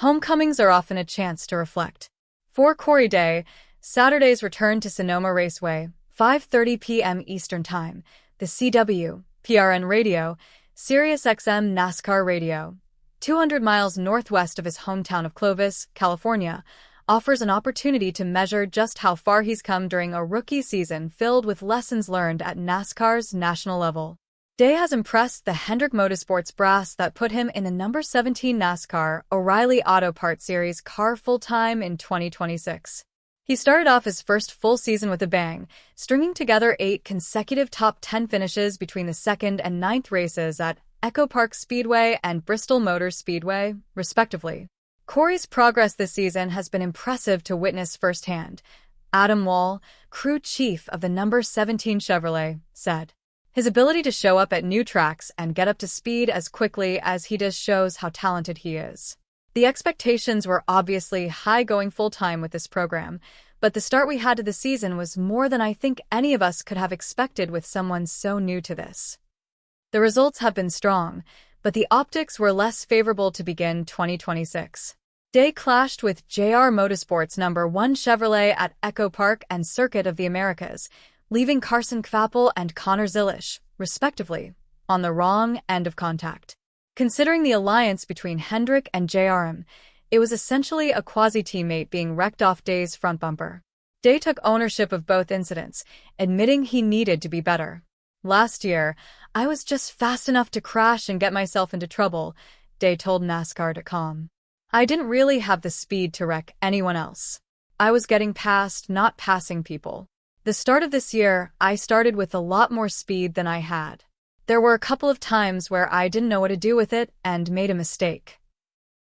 Homecomings are often a chance to reflect. For Corey Day, Saturday's return to Sonoma Raceway, 5:30 p.m. Eastern Time, the CW, PRN Radio, SiriusXM NASCAR Radio, 200 miles northwest of his hometown of Clovis, California, offers an opportunity to measure just how far he's come during a rookie season filled with lessons learned at NASCAR's national level. Day has impressed the Hendrick Motorsports brass that put him in the number 17 NASCAR O'Reilly Auto Parts Series car full-time in 2026. He started off his first full season with a bang, stringing together 8 consecutive top 10 finishes between the 2nd and 9th races at Echo Park Speedway and Bristol Motor Speedway, respectively. Corey's progress this season has been impressive to witness firsthand. Adam Wall, crew chief of the number 17 Chevrolet, said, "His ability to show up at new tracks and get up to speed as quickly as he does shows how talented he is. The expectations were obviously high going full-time with this program, but the start we had to the season was more than I think any of us could have expected with someone so new to this. The results have been strong, but the optics were less favorable to begin 2026. Day clashed with JR Motorsports number 1 Chevrolet at Echo Park and Circuit of the Americas, leaving Carson Kvapil and Connor Zilisch, respectively, on the wrong end of contact. Considering the alliance between Hendrick and JRM, it was essentially a quasi-teammate being wrecked off Day's front bumper. Day took ownership of both incidents, admitting he needed to be better. "Last year, I was just fast enough to crash and get myself into trouble," Day told NASCAR.com. "I didn't really have the speed to wreck anyone else. I was getting past, not passing people. The start of this year, I started with a lot more speed than I had. There were a couple of times where I didn't know what to do with it and made a mistake."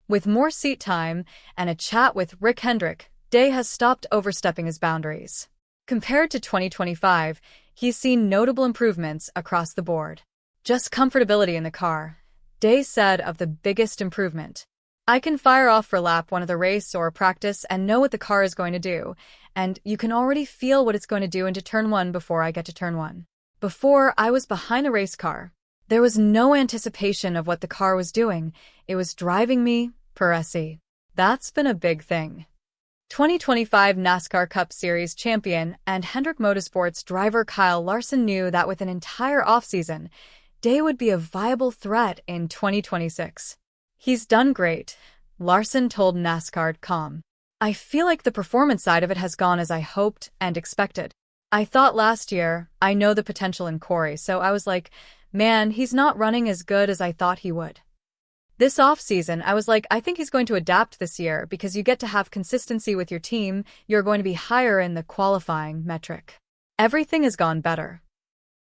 With more seat time and a chat with Rick Hendrick, Day has stopped overstepping his boundaries. Compared to 2025, he's seen notable improvements across the board. "Just comfortability in the car," Day said of the biggest improvement. "I can fire off for lap 1 of the race or practice and know what the car is going to do, and you can already feel what it's going to do into turn 1 before I get to turn 1. Before, I was behind a race car. There was no anticipation of what the car was doing. It was driving me, per se. That's been a big thing." 2025 NASCAR Cup Series champion and Hendrick Motorsports driver Kyle Larson knew that with an entire offseason, Day would be a viable threat in 2026. "He's done great," Larson told NASCAR.com. "I feel like the performance side of it has gone as I hoped and expected. I thought last year, I know the potential in Corey, so I was like, man, he's not running as good as I thought he would. This offseason, I was like, I think he's going to adapt this year because you get to have consistency with your team, you're going to be higher in the qualifying metric. Everything has gone better."